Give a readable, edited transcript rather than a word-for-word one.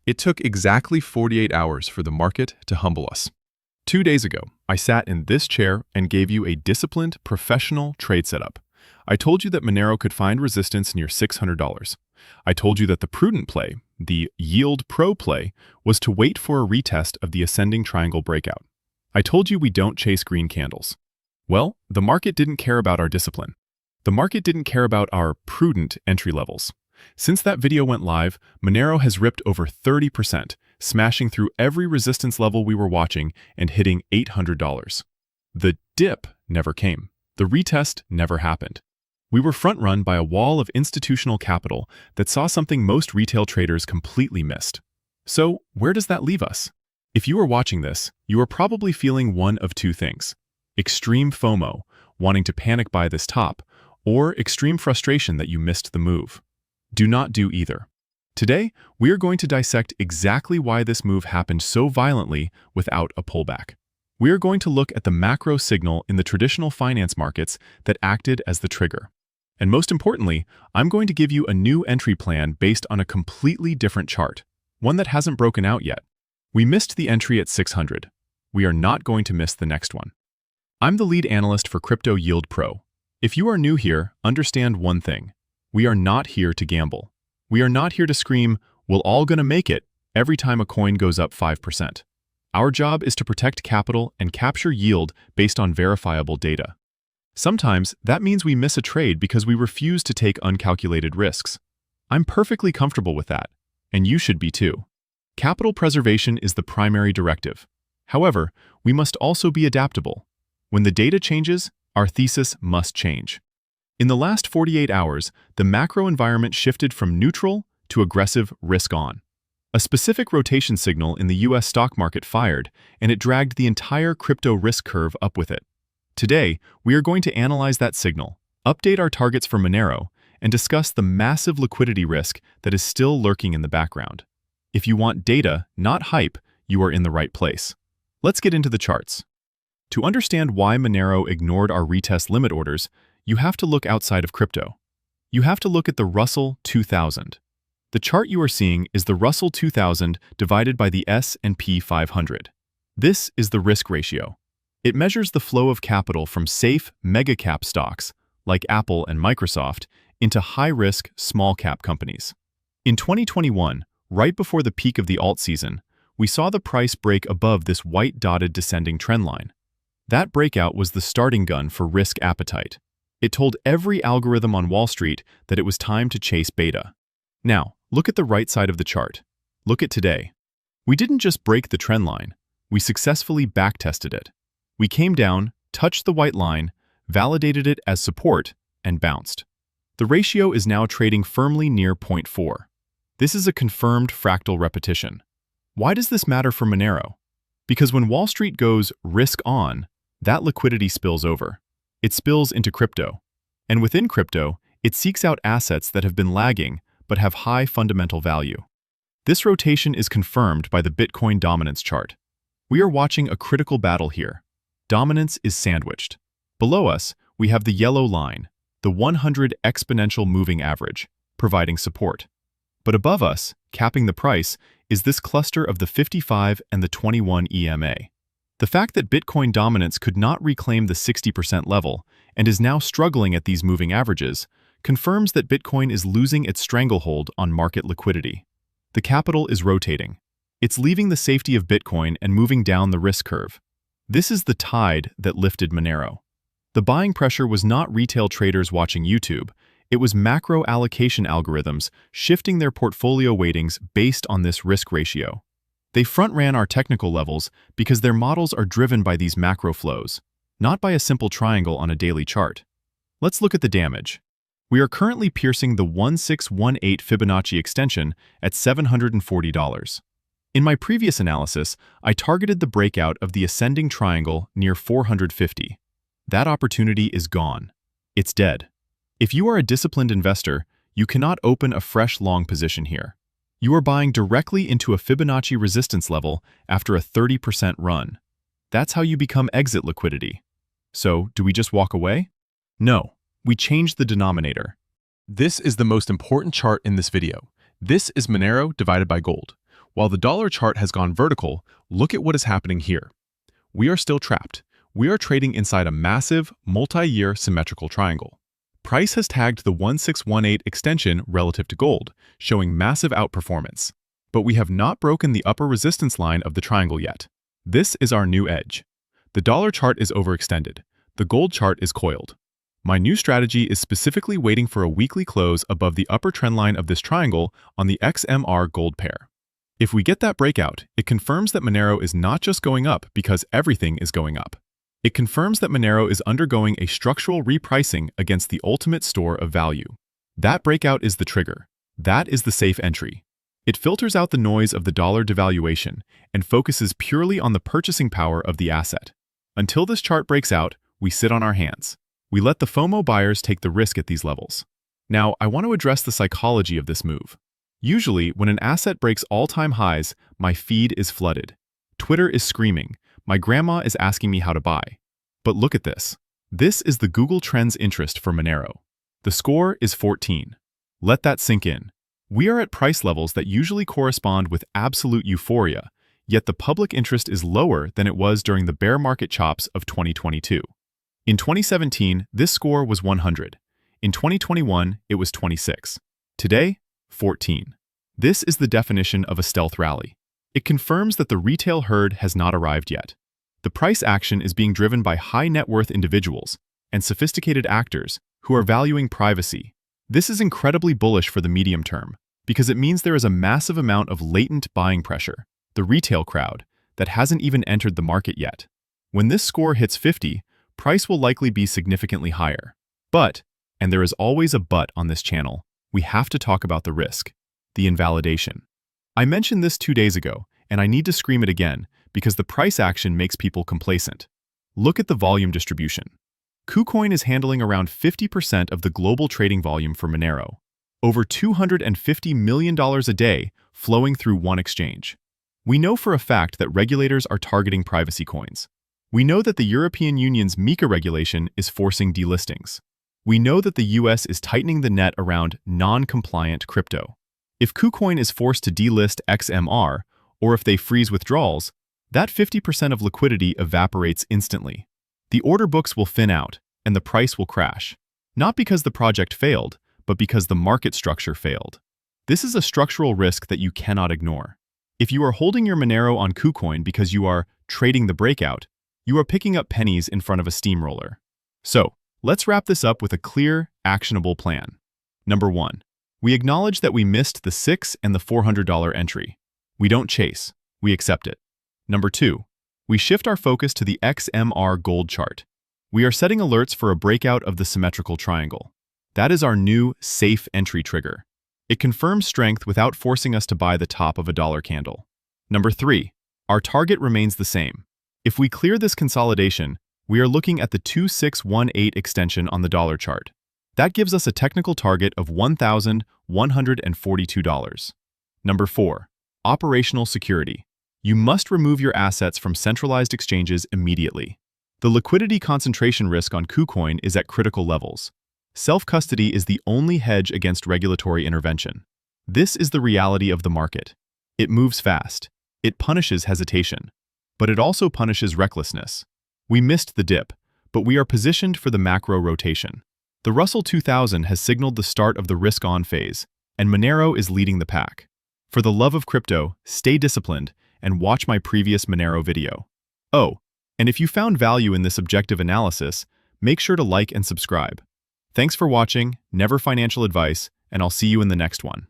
It took exactly 48 hours for the market to humble us. 2 days ago, I sat in this chair and gave you a disciplined, professional trade setup. I told you that Monero could find resistance near $600. I told you that the prudent play, the yield pro play, was to wait for a retest of the ascending triangle breakout. I told you we don't chase green candles. Well, the market didn't care about our discipline. The market didn't care about our prudent entry levels. Since that video went live, Monero has ripped over 30%, smashing through every resistance level we were watching and hitting $800. The dip never came. The retest never happened. We were front-run by a wall of institutional capital that saw something most retail traders completely missed. So, where does that leave us? If you are watching this, you are probably feeling one of two things: extreme FOMO, wanting to panic buy this top, or extreme frustration that you missed the move. Do not do either. Today, we are going to dissect exactly why this move happened so violently without a pullback. We are going to look at the macro signal in the traditional finance markets that acted as the trigger. And most importantly, I'm going to give you a new entry plan based on a completely different chart, one that hasn't broken out yet. We missed the entry at 600. We are not going to miss the next one. I'm the lead analyst for Crypto Yield Pro. If you are new here, understand one thing. We are not here to gamble. We are not here to scream, "We're all gonna make it," every time a coin goes up 5%. Our job is to protect capital and capture yield based on verifiable data. Sometimes that means we miss a trade because we refuse to take uncalculated risks. I'm perfectly comfortable with that, and you should be too. Capital preservation is the primary directive. However, we must also be adaptable. When the data changes, our thesis must change. In the last 48 hours, the macro environment shifted from neutral to aggressive risk-on. A specific rotation signal in the US stock market fired, and it dragged the entire crypto risk curve up with it. Today, we are going to analyze that signal, update our targets for Monero, and discuss the massive liquidity risk that is still lurking in the background. If you want data, not hype, you are in the right place. Let's get into the charts. To understand why Monero ignored our retest limit orders, you have to look outside of crypto. You have to look at the Russell 2000. The chart you are seeing is the Russell 2000 divided by the S&P 500. This is the risk ratio. It measures the flow of capital from safe mega-cap stocks, like Apple and Microsoft, into high-risk small-cap companies. In 2021, right before the peak of the alt season, we saw the price break above this white-dotted descending trendline. That breakout was the starting gun for risk appetite. It told every algorithm on Wall Street that it was time to chase beta. Now, look at the right side of the chart. Look at today. We didn't just break the trend line. We successfully backtested it. We came down, touched the white line, validated it as support, and bounced. The ratio is now trading firmly near 0.4. This is a confirmed fractal repetition. Why does this matter for Monero? Because when Wall Street goes risk on, that liquidity spills over. It spills into crypto. And within crypto, it seeks out assets that have been lagging but have high fundamental value. This rotation is confirmed by the Bitcoin dominance chart. We are watching a critical battle here. Dominance is sandwiched. Below us, we have the yellow line, the 100 exponential moving average, providing support. But above us, capping the price, is this cluster of the 55 and the 21 EMA. The fact that Bitcoin dominance could not reclaim the 60% level and is now struggling at these moving averages confirms that Bitcoin is losing its stranglehold on market liquidity. The capital is rotating. It's leaving the safety of Bitcoin and moving down the risk curve. This is the tide that lifted Monero. The buying pressure was not retail traders watching YouTube. It was macro allocation algorithms shifting their portfolio weightings based on this risk ratio. They front-ran our technical levels because their models are driven by these macro flows, not by a simple triangle on a daily chart. Let's look at the damage. We are currently piercing the 1618 Fibonacci extension at $740. In my previous analysis, I targeted the breakout of the ascending triangle near 450. That opportunity is gone. It's dead. If you are a disciplined investor, you cannot open a fresh long position here. You are buying directly into a Fibonacci resistance level after a 30% run. That's how you become exit liquidity. So, do we just walk away? No, we change the denominator. This is the most important chart in this video. This is Monero divided by gold. While the dollar chart has gone vertical, look at what is happening here. We are still trapped. We are trading inside a massive, multi-year symmetrical triangle. Price has tagged the 1618 extension relative to gold, showing massive outperformance. But we have not broken the upper resistance line of the triangle yet. This is our new edge. The dollar chart is overextended. The gold chart is coiled. My new strategy is specifically waiting for a weekly close above the upper trend line of this triangle on the XMR gold pair. If we get that breakout, it confirms that Monero is not just going up because everything is going up. It confirms that Monero is undergoing a structural repricing against the ultimate store of value. That breakout is the trigger. That is the safe entry. It filters out the noise of the dollar devaluation and focuses purely on the purchasing power of the asset. Until this chart breaks out, we sit on our hands. We let the FOMO buyers take the risk at these levels. Now, I want to address the psychology of this move. Usually, when an asset breaks all-time highs, my feed is flooded. Twitter is screaming. My grandma is asking me how to buy. But look at this. This is the Google Trends interest for Monero. The score is 14. Let that sink in. We are at price levels that usually correspond with absolute euphoria, yet the public interest is lower than it was during the bear market chops of 2022. In 2017, this score was 100. In 2021, it was 26. Today, 14. This is the definition of a stealth rally. It confirms that the retail herd has not arrived yet. The price action is being driven by high net worth individuals and sophisticated actors who are valuing privacy. This is incredibly bullish for the medium term because it means there is a massive amount of latent buying pressure, the retail crowd, that hasn't even entered the market yet. When this score hits 50, price will likely be significantly higher. But, and there is always a but on this channel, we have to talk about the risk, the invalidation. I mentioned this 2 days ago, and I need to scream it again because the price action makes people complacent. Look at the volume distribution. KuCoin is handling around 50% of the global trading volume for Monero, over $250 million a day flowing through one exchange. We know for a fact that regulators are targeting privacy coins. We know that the European Union's MiCA regulation is forcing delistings. We know that the US is tightening the net around non-compliant crypto. If KuCoin is forced to delist XMR, or if they freeze withdrawals, that 50% of liquidity evaporates instantly. The order books will thin out, and the price will crash. Not because the project failed, but because the market structure failed. This is a structural risk that you cannot ignore. If you are holding your Monero on KuCoin because you are trading the breakout, you are picking up pennies in front of a steamroller. So, let's wrap this up with a clear, actionable plan. Number 1. We acknowledge that we missed the $600 and the $400 entry. We don't chase, we accept it. Number 2. We shift our focus to the XMR gold chart. We are setting alerts for a breakout of the symmetrical triangle. That is our new safe entry trigger. It confirms strength without forcing us to buy the top of a dollar candle. Number 3. Our target remains the same. If we clear this consolidation, we are looking at the 2618 extension on the dollar chart. That gives us a technical target of $1,142. Number 4. Operational security. You must remove your assets from centralized exchanges immediately. The liquidity concentration risk on KuCoin is at critical levels. Self-custody is the only hedge against regulatory intervention. This is the reality of the market. It moves fast. It punishes hesitation. But it also punishes recklessness. We missed the dip, but we are positioned for the macro rotation. The Russell 2000 has signaled the start of the risk-on phase, and Monero is leading the pack. For the love of crypto, stay disciplined and watch my previous Monero video. Oh, and if you found value in this objective analysis, make sure to like and subscribe. Thanks for watching, never financial advice, and I'll see you in the next one.